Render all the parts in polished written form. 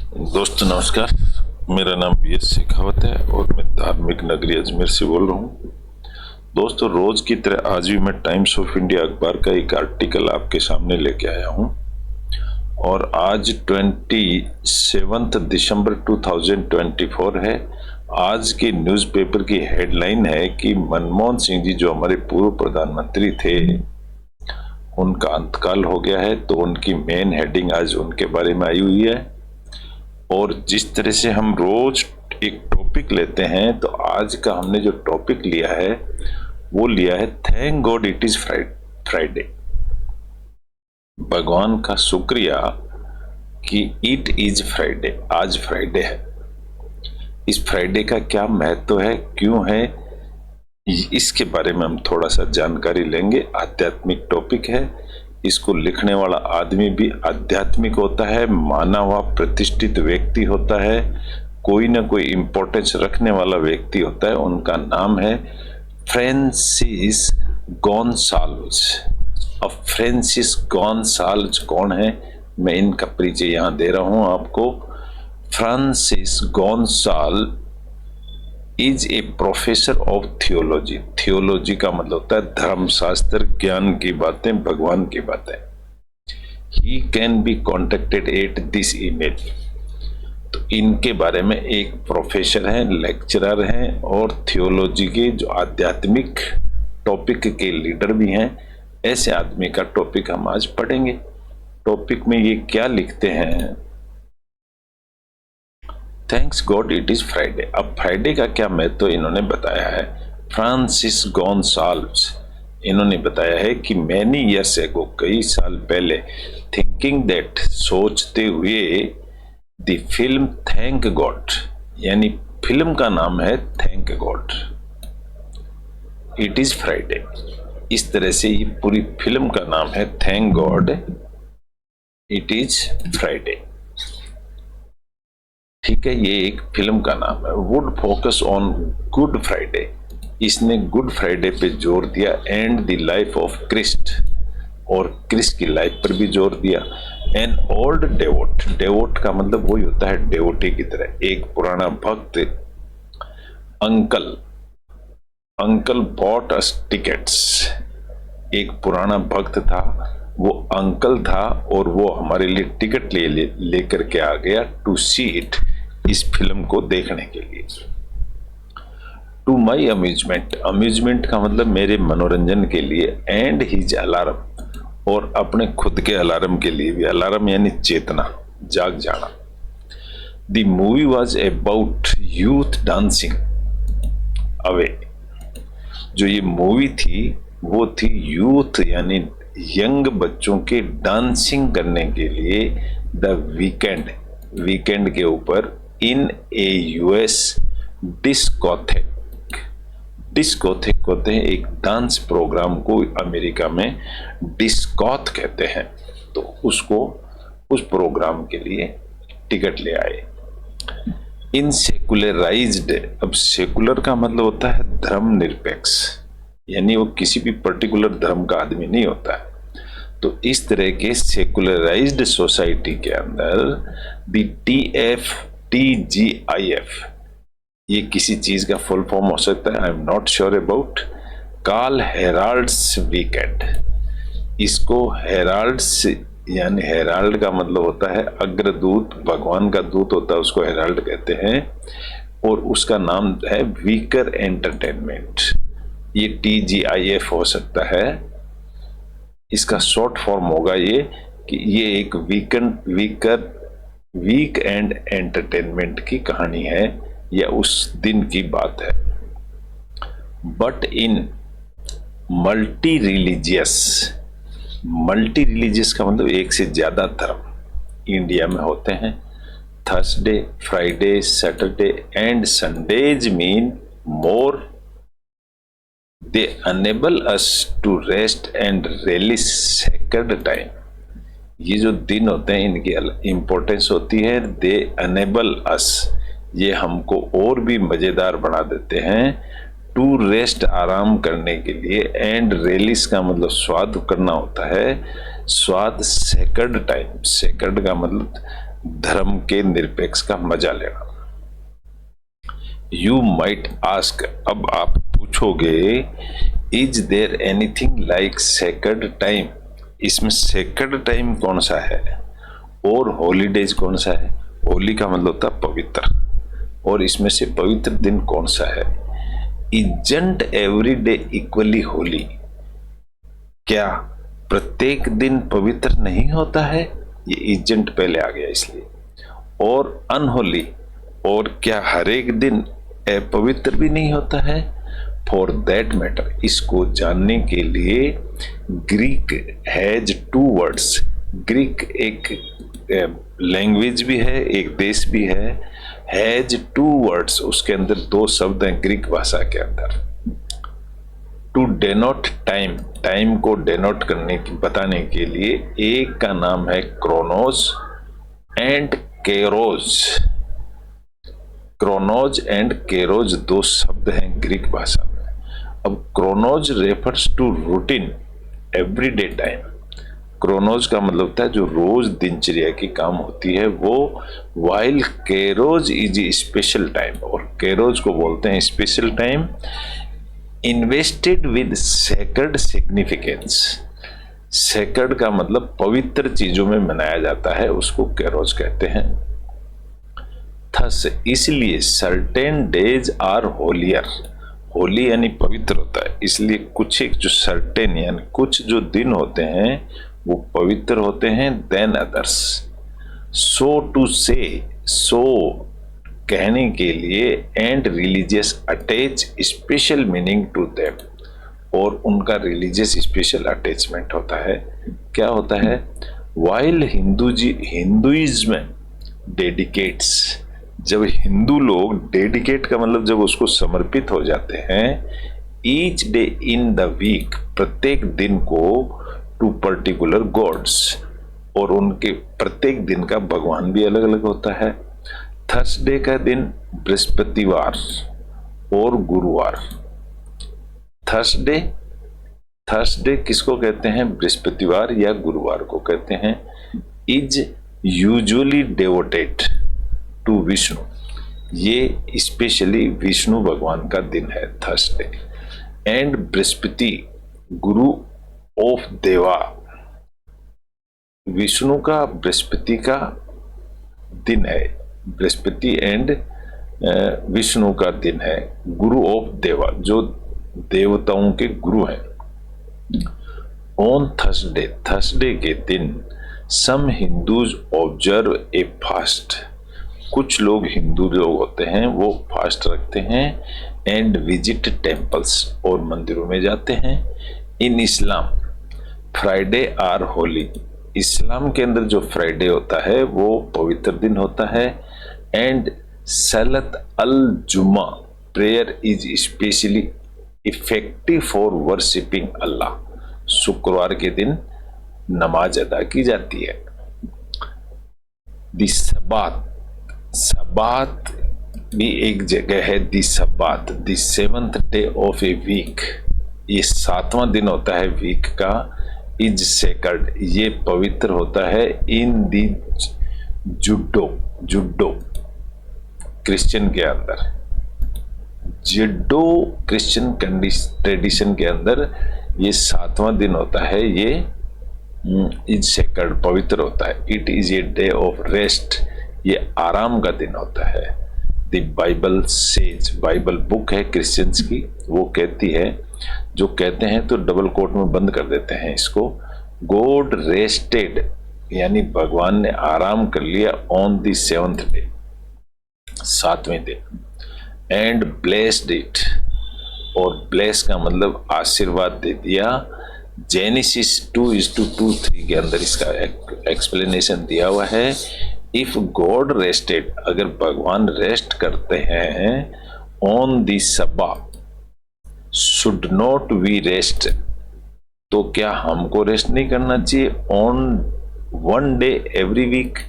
दोस्तों नमस्कार। मेरा नाम बी एस शेखावत है और मैं धार्मिक नगरी अजमेर से बोल रहा हूँ। दोस्तों, रोज की तरह आज भी मैं टाइम्स ऑफ इंडिया अखबार का एक आर्टिकल आपके सामने लेके आया हूँ और आज 27 दिसंबर 2024 है। आज के न्यूज़पेपर की हेडलाइन है कि मनमोहन सिंह जी जो हमारे पूर्व प्रधानमंत्री थे उनका अंतकाल हो गया है, तो उनकी मेन हेडिंग आज उनके बारे में आई हुई है। और जिस तरह से हम रोज एक टॉपिक लेते हैं, तो आज का हमने जो टॉपिक लिया है वो लिया है thank God it is Friday. भगवान का शुक्रिया कि इट इज फ्राइडे, आज फ्राइडे है। इस फ्राइडे का क्या महत्व है, क्यों है, इसके बारे में हम थोड़ा सा जानकारी लेंगे। आध्यात्मिक टॉपिक है। इसको लिखने वाला आदमी भी आध्यात्मिक होता है, माना हुआ प्रतिष्ठित व्यक्ति होता है, कोई ना कोई इंपॉर्टेंस रखने वाला व्यक्ति होता है। उनका नाम है फ्रांसिस गोंसाल्व्स। अब फ्रांसिस गोंसाल्व्स कौन है, मैं इनका परिचय यहाँ दे रहा हूँ आपको। Francis Gonsalves is a professor of theology. Theology का मतलब होता है धर्मशास्त्र, ज्ञान की बातें, भगवान की बातें। He can be contacted at this email. तो इनके बारे में एक प्रोफेसर हैं, लेक्चरर हैं और थियोलॉजी के जो आध्यात्मिक टॉपिक के लीडर भी हैं। ऐसे आदमी का टॉपिक हम आज पढ़ेंगे। टॉपिक में ये क्या लिखते हैं, thanks God it is Friday. अब फ्राइडे का क्या महत्व इन्होंने बताया है। फ्रांसिस गोंसाल्व्स इन्होंने बताया है कि मैनी ईयर्स एगो, कई साल पहले, थिंकिंग दैट, सोचते हुए, द फिल्म थैंक गॉड, यानी फिल्म का नाम है thank God it is Friday. इस तरह से ये पूरी फिल्म का नाम है thank God it is Friday. ठीक है, ये एक फिल्म का नाम है। Would focus on Good Friday, इसने गुड फ्राइडे पे जोर दिया, and the life of Christ, और क्रिस्ट की लाइफ पर भी जोर दिया। एन ओल्ड डेवोट, डेवोट का मतलब वही होता है डेवोटी की तरह, एक पुराना भक्त। अंकल बॉट अस टिकट्स, एक पुराना भक्त था, वो अंकल था और वो हमारे लिए टिकट लेकर के आ गया टू सी इट, इस फिल्म को देखने के लिए। टू माई अम्यूजमेंट, अम्यूजमेंट का मतलब मेरे मनोरंजन के लिए, एंड हिज अलार्म, और अपने खुद के अलार्म के लिए भी। अलार्म यानी चेतना, जाग जाना। The movie was about youth dancing away, जो ये मूवी थी वो थी यूथ यानी यंग बच्चों के डांसिंग करने के लिए। द वीकेंड के ऊपर इन ए यूएस डिस्कोथेक कहते हैं एक डांस प्रोग्राम को, अमेरिका में डिस्कोथ कहते हैं। तो उसको, उस प्रोग्राम के लिए टिकट ले आए। इन सेकुलराइज्ड, अब सेकुलर का मतलब होता है धर्मनिरपेक्ष, यानी वो किसी भी पर्टिकुलर धर्म का आदमी नहीं होता है। तो इस तरह के सेकुलराइज्ड सोसाइटी के अंदर TGIF, ये किसी चीज का फुल फॉर्म हो सकता है, I am not sure about. Karl Herald's weekend, इसको हेराल्ड्स, यानी हेराल्ड का मतलब होता है अग्रदूत, भगवान का दूत होता है, उसको हेराल्ड कहते हैं। और उसका नाम है वीकर एंटरटेनमेंट। ये TGIF हो सकता है, इसका शॉर्ट फॉर्म होगा ये कि ये एक वीक एंड एंटरटेनमेंट की कहानी है या उस दिन की बात है। बट इन मल्टी रिलीजियस का मतलब एक से ज्यादा धर्म इंडिया में होते हैं। Thursday, Friday, Saturday and Sundays mean more, they enable us to rest and release sacred time। ये जो दिन होते हैं इनकी इंपॉर्टेंस होती है। they enable us, ये हमको और भी मजेदार बना देते हैं। टू रेस्ट, आराम करने के लिए, एंड रिलीज का मतलब स्वाद करना होता है, स्वाद। सेक्रेड टाइम, सेक्रेड का मतलब धर्म के निरपेक्ष का मजा लेना। यू माइट आस्क, अब आप पूछोगे, is there anything like sacred time, इसमें सेक्रेड टाइम कौन सा है और हॉलीडेज कौन सा है। होली का मतलब होता है पवित्र, और इसमें से पवित्र दिन कौन सा है। Isn't every day equally Holi, क्या प्रत्येक दिन पवित्र नहीं होता है, ये इजंट पहले आ गया इसलिए। और अनहोली, और क्या हर एक दिन अपवित्र भी नहीं होता है। फॉर दैट मैटर, इसको जानने के लिए Greek has two words, Greek एक लैंग्वेज भी है, एक देश भी है। हैज टू वर्ड्स, उसके अंदर दो शब्द हैं ग्रीक भाषा के अंदर। टू डेनोट टाइम, टाइम को डेनोट करने की बताने के लिए एक का नाम है Chronos and Kairos. Chronos and Kairos दो शब्द हैं ग्रीक भाषा में। अब Chronos refers to routine everyday time, Chronos का मतलब होता है जो रोज दिनचर्या की काम होती है वो, वाइल केरोज इज स्पेशल टाइम, और केरोज को बोलते हैं special time invested with sacred significance. Sacred का मतलब पवित्र चीजों में मनाया जाता है, उसको केरोज कहते हैं। थस, इसलिए certain days are holier, holy यानी पवित्र होता है, इसलिए कुछ एक जो सर्टेन यानी कुछ जो दिन होते हैं वो पवित्र होते हैं देन अदर्स। सो टू से, सो कहने के लिए, and religious attach special meaning to them, और उनका रिलीजियस स्पेशल अटैचमेंट होता है। क्या होता है, वाइल हिंदुइज्म डेडिकेट्स, जब हिंदू लोग, डेडिकेट का मतलब जब उसको समर्पित हो जाते हैं, each day in the week, प्रत्येक दिन को, टू पर्टिकुलर गॉड्स, और उनके प्रत्येक दिन का भगवान भी अलग अलग होता है। थर्सडे का दिन बृहस्पतिवार और गुरुवार। थर्सडे, थर्सडे किसको कहते हैं, बृहस्पतिवार या गुरुवार को कहते हैं। Is usually devoted to Vishnu, ये स्पेशली विष्णु भगवान का दिन है Thursday. And Brihaspati Guru of देवा, विष्णु का बृहस्पति का दिन है, बृहस्पति एंड विष्णु का दिन है। गुरु ऑफ देवा, जो देवताओं के गुरु हैं। ऑन थर्सडे, थर्सडे के दिन सम हिंदूज ऑब्जर्व ए फास्ट, कुछ लोग हिंदू लोग होते हैं वो फास्ट रखते हैं। एंड विजिट टेम्पल्स, और मंदिरों में जाते हैं। इन इस्लाम फ्राइडे आर होली, इस्लाम के अंदर जो फ्राइडे होता है वो पवित्र दिन होता है। And Salat al Juma prayer is specially effective for worshipping Allah, शुक्रवार के दिन नमाज अदा की जाती है। दी सबात, सबात भी एक जगह है, the Sabbath, the seventh day of a week, ये 7वां दिन होता है वीक का। इज सेक्रेड, ये पवित्र होता है। इन दी जुडो, जुडो क्रिश्चियन के अंदर, जुडो क्रिश्चियन ट्रेडिशन के अंदर ये 7वां दिन होता है, ये इज सेक्रेड पवित्र होता है। It is a day of rest, ये आराम का दिन होता है। The Bible says, Bible book है क्रिश्चियंस की, वो कहती है, जो कहते हैं तो डबल कोट में बंद कर देते हैं इसको, गॉड रेस्टेड यानी भगवान ने आराम कर लिया ऑन द 7th डे, 7वें दिन। एंड ब्लेस्ड इट, और ब्लेस का मतलब आशीर्वाद दे दिया। जेनेसिस 2:2-3 के अंदर इसका एक्सप्लेनेशन दिया हुआ है। इफ गॉड रेस्टेड, अगर भगवान रेस्ट करते हैं on the Sabbath, should not we rest, तो क्या हमको रेस्ट नहीं करना चाहिए ऑन 1 डे एवरी वीक।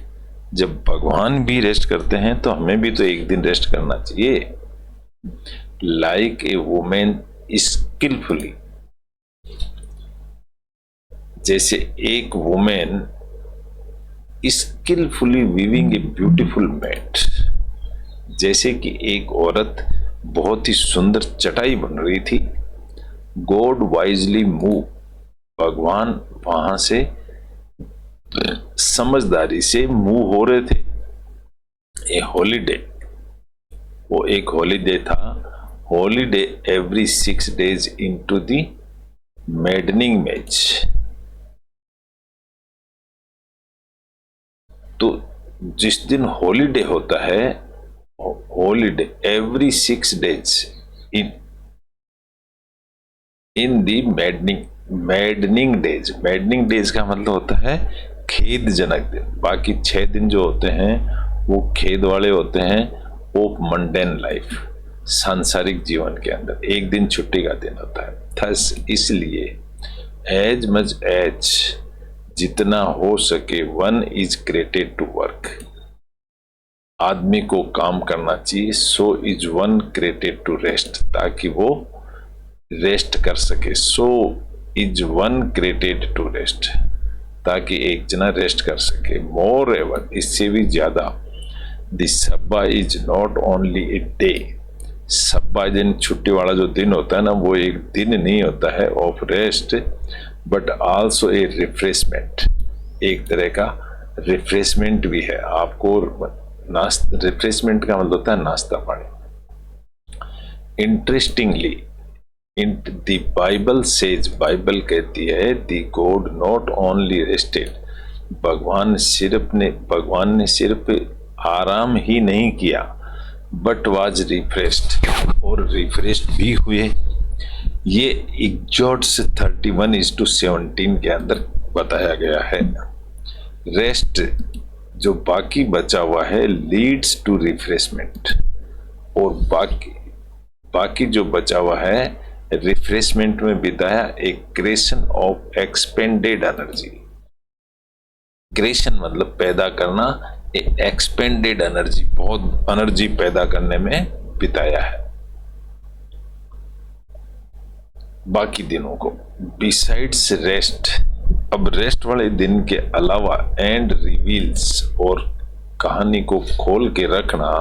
जब भगवान भी रेस्ट करते हैं तो हमें भी तो एक दिन रेस्ट करना चाहिए। लाइक ए वुमेन स्किलफुली, जैसे एक women skillfully weaving a beautiful mat, जैसे कि एक औरत बहुत ही सुंदर चटाई बन रही थी। गॉड वाइजली मूव, भगवान वहां से समझदारी से मूव हो रहे थे। ए हॉलीडे, वो एक हॉलीडे था। Holiday every 6 days into the maddening match. तो जिस दिन हॉलीडे होता है, हॉलीडे एवरी 6 days इन दी मैडनिंग डेज। मैडनिंग डेज का मतलब होता है खेदजनक दिन। बाकी 6 दिन जो होते हैं वो खेद वाले होते हैं, ऑफ मंडेन लाइफ, सांसारिक जीवन के अंदर। एक दिन छुट्टी का दिन होता है। थस इसलिए एज मच एज, जितना हो सके, one is created to work, आदमी को काम करना चाहिए। So is one created to rest, ताकि वो रेस्ट कर सके। So is one created to rest, ताकि एक जना रेस्ट कर सके। मोर एवर, इससे भी ज्यादा, the Sabbath is not only a day. Sabbath दिन छुट्टी वाला जो दिन होता है ना, वो एक दिन नहीं होता है of rest, but also a refreshment. एक तरह का रिफ्रेशमेंट भी है आपको। रिफ्रेशमेंट का मतलब होता है नाश्ता पानी। Interestingly the Bible says, Bible कहती है, the God not only rested, भगवान ने सिर्फ आराम ही नहीं किया, बट वाज रिफ्रेश्ड, और रिफ्रेश्ड भी हुए। ये एग्जॉड्स 31:17 के अंदर बताया गया है। रेस्ट जो बाकी बचा हुआ है लीड्स टू रिफ्रेशमेंट, और बाकी जो बचा हुआ है रिफ्रेशमेंट में बिताया। एक creation of expanded energy. Creation मतलब पैदा करना, एक्सपेंडेड एनर्जी, बहुत एनर्जी पैदा करने में बिताया है बाकी दिनों को। बिसाइड्स रेस्ट, अब रेस्ट वाले दिन के अलावा, एंड रिवील्स, और कहानी को खोल के रखना,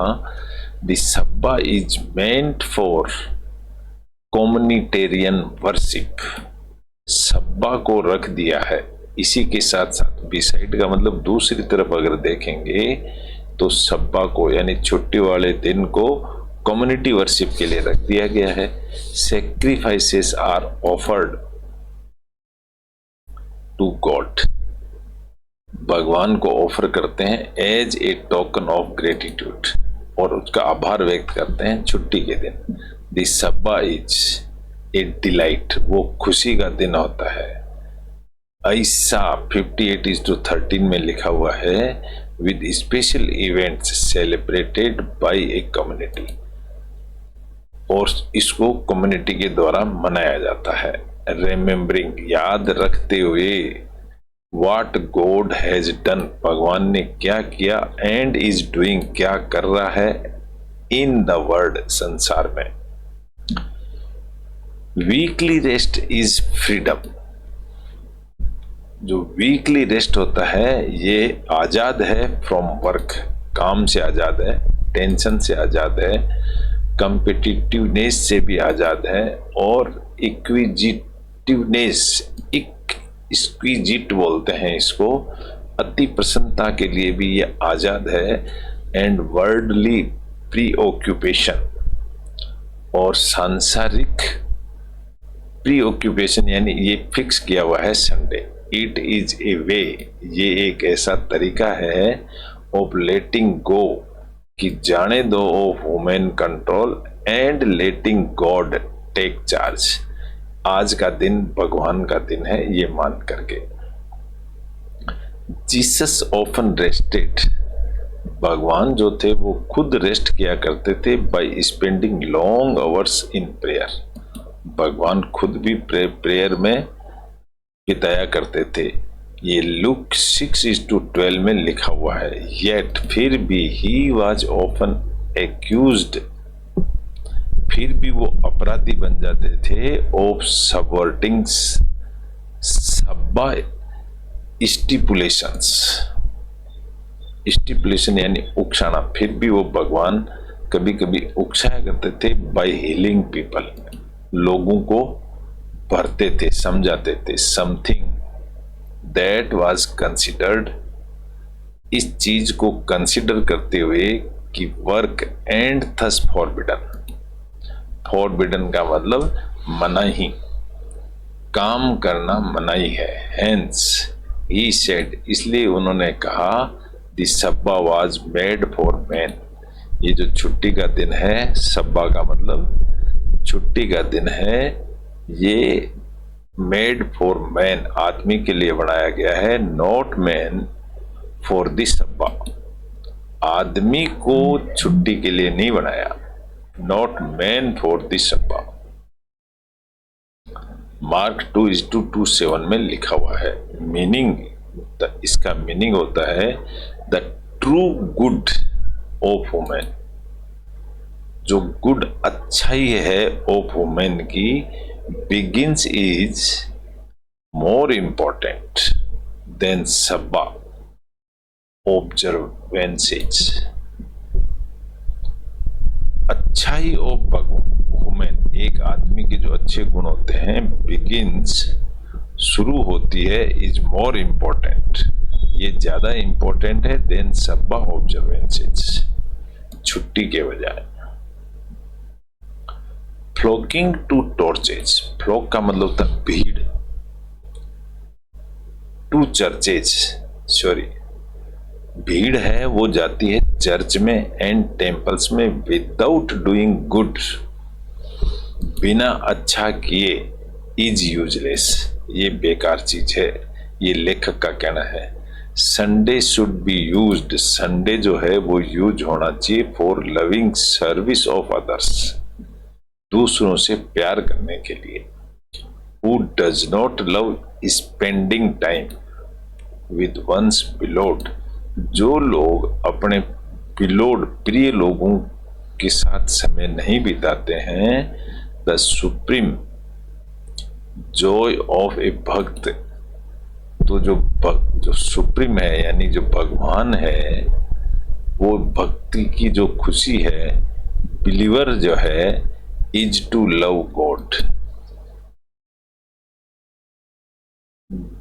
the Sabbath is meant for communitarian worship. Sabbath को रख दिया है। इसी के साथ साथ बिसाइड का मतलब दूसरी तरफ अगर देखेंगे तो सब्बा को, यानी छुट्टी वाले दिन को कम्युनिटी वर्शिप के लिए रख दिया गया है। Sacrifices are offered to God, भगवान को ऑफर करते हैं as a token of gratitude, और उसका आभार व्यक्त करते हैं छुट्टी के दिन। The Sabbath is a delight, वो खुशी का दिन होता है। ऐसा 58:13 में लिखा हुआ है, with special events celebrated by a community, और इसको कम्युनिटी के द्वारा मनाया जाता है। रिमेम्बरिंग, याद रखते हुए, व्हाट गॉड हैज डन, भगवान ने क्या किया, एंड इज डूइंग, क्या कर रहा है, इन द वर्ल्ड, संसार में। वीकली रेस्ट इज फ्रीडम, जो वीकली रेस्ट होता है ये आजाद है फ्रॉम वर्क, काम से आजाद है, टेंशन से आजाद है, कंपिटिटिवनेस से भी आजाद है, और इक्विजिटिवनेस, स्क्विजिट बोलते हैं इसको, अति प्रसन्नता के लिए भी ये आजाद है। एंड वर्ल्डली प्रीऑक्यूपेशन, और सांसारिक प्रीऑक्यूपेशन, यानी ये फिक्स किया हुआ है संडे। इट इज ए वे, ये एक ऐसा तरीका है ऑफ लेटिंग गो, कि जाने दो of women control, and letting God take charge. आज का दिन भगवान का दिन है, ये मान करके। जीसस ऑफन रेस्टेड, भगवान जो थे वो खुद रेस्ट किया करते थे by spending long hours in prayer. भगवान खुद भी प्रेयर में बिताया करते थे। ये लुक 6:12 में लिखा हुआ है। येट, फिर भी, ही वाज ऑफन एक्यूज्ड, फिर भी वो अपराधी बन जाते थे, ऑफ सबवर्टिंग सब्बा स्टिपुलेशंस, स्टिपुलेशन यानी उकसाना, फिर भी वो भगवान कभी कभी उकसाया करते थे बाय हीलिंग पीपल, लोगों को भरते थे, समझाते थे। समथिंग दैट वाज कंसिडर्ड, इस चीज को कंसिडर करते हुए कि work and thus forbidden, forbidden का मतलब मनाही, काम करना मनाही है। हेंस ही सेड, इसलिए उन्होंने कहा the Sabbath was made for man, ये जो छुट्टी का दिन है, सब्बा का मतलब छुट्टी का दिन है, ये मेड फॉर मैन, आदमी के लिए बनाया गया है, not man for the Sabbath, आदमी को छुट्टी के लिए नहीं बनाया, not man for the Sabbath. Mark 2:27 में लिखा हुआ है। मीनिंग, इसका मीनिंग होता है the true good of women, जो गुड अच्छाई है ऑफ वुमेन की, beings is more important than Sabbath observances. अच्छाई ऑफ वुमेन, एक आदमी के जो अच्छे गुण होते हैं, बिगिंस शुरू होती है, इज मोर इंपॉर्टेंट, ये ज्यादा इंपॉर्टेंट है, देन सब्बा ऑब्जर्वेंसेज, छुट्टी के बजाय। फ्लॉकिंग टू टॉर्चेज, फ्लॉक का मतलब होता है भीड़, टू चर्चेज, सॉरी, भीड़ है वो जाती है चर्च में एंड टेम्पल्स में विदाउट डूइंग गुड, बिना अच्छा किए, इज यूजलेस, ये बेकार चीज है, ये लेखक का कहना है। Sunday should be used, Sunday जो है वो यूज होना चाहिए for loving service of others, दूसरों से प्यार करने के लिए। Who does not love spending time with one's beloved, जो लोग अपने बिलोड प्रिय लोगों के साथ समय नहीं बिताते हैं, द सुप्रीम जॉय ऑफ ए भक्त, तो जो सुप्रीम है यानी जो भगवान है, वो भक्ति की जो खुशी है, बिलीवर जो है, is to love God,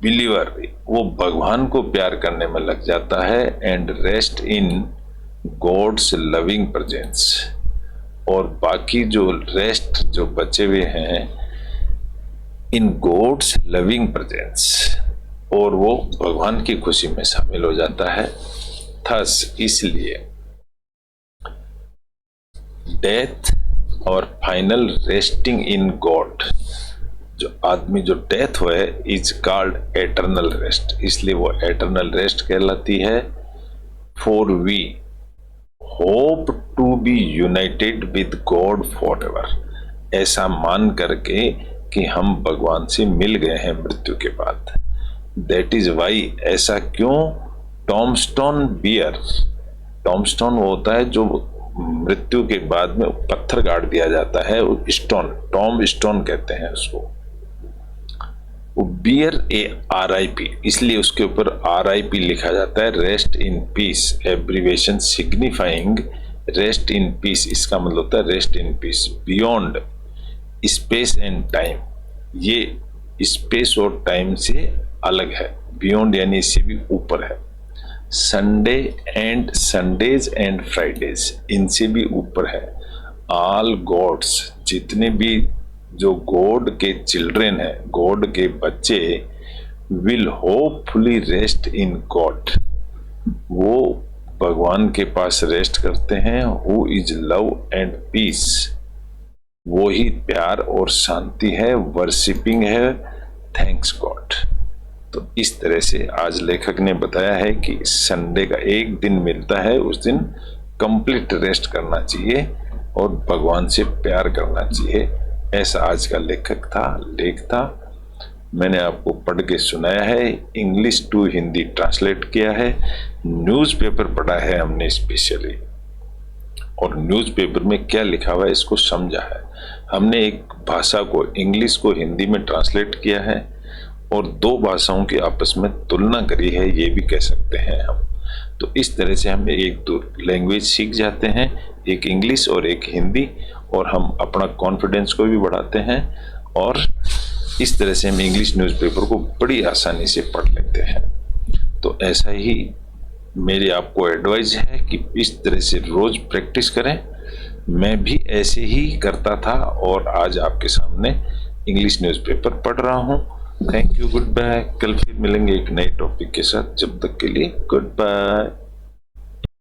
believer वो भगवान को प्यार करने में लग जाता है, and rest in God's loving presence, और बाकी जो रेस्ट जो बचे हुए हैं इन गॉड्स लविंग प्रेजेंस, और वो भगवान की खुशी में शामिल हो जाता है। थस, इसलिए डेथ और फाइनल रेस्टिंग इन गॉड, जो आदमी जो डेथ हुए इज कॉल्ड एटर्नल रेस्ट, इसलिए वो एटर्नल रेस्ट कहलाती है। For we hope to be united with God forever, ऐसा मान करके कि हम भगवान से मिल गए हैं मृत्यु के बाद। दैट इज वाई, ऐसा क्यों, टॉमस्टोन बियर, टॉमस्टोन वो होता है जो मृत्यु के बाद में पत्थर गाड़ दिया जाता है, स्टोन, टॉम स्टोन कहते हैं उसको, वो बियर ए RIP, इसलिए उसके ऊपर RIP लिखा जाता है, rest in peace, abbreviation signifying rest in peace, इसका मतलब होता है rest in peace, beyond space and time, ये स्पेस और टाइम से अलग है, बियॉन्ड यानी इससे भी ऊपर है। Sunday and Sundays and Fridays, इनसे भी ऊपर है। ऑल गॉड्स, जितने भी जो गॉड के चिल्ड्रेन है, गॉड के बच्चे, will hopefully rest in God, वो भगवान के पास रेस्ट करते हैं। Who is love and peace, वो ही प्यार और शांति है, वर्शिपिंग है, थैंक्स गॉड। तो इस तरह से आज लेखक ने बताया है कि संडे का एक दिन मिलता है, उस दिन कंप्लीट रेस्ट करना चाहिए और भगवान से प्यार करना चाहिए, ऐसा आज का लेख था। मैंने आपको पढ़ के सुनाया है, इंग्लिश टू हिंदी ट्रांसलेट किया है, न्यूज़पेपर पढ़ा है हमने स्पेशली, और न्यूज़पेपर में क्या लिखा हुआ है इसको समझा है। हमने एक भाषा को, इंग्लिश को हिंदी में ट्रांसलेट किया है और दो भाषाओं की आपस में तुलना करी है, ये भी कह सकते हैं हम। तो इस तरह से हम एक दो लैंग्वेज सीख जाते हैं, एक इंग्लिश और एक हिंदी, और हम अपना कॉन्फिडेंस को भी बढ़ाते हैं, और इस तरह से हम इंग्लिश न्यूज़पेपर को बड़ी आसानी से पढ़ लेते हैं। तो ऐसा ही मेरी आपको एडवाइस है कि इस तरह से रोज प्रैक्टिस करें। मैं भी ऐसे ही करता था और आज आपके सामने इंग्लिश न्यूज़पेपर पढ़ रहा हूँ। Thank you, goodbye. कल फिर मिलेंगे एक नए टॉपिक के साथ, जब तक के लिए गुड बाय।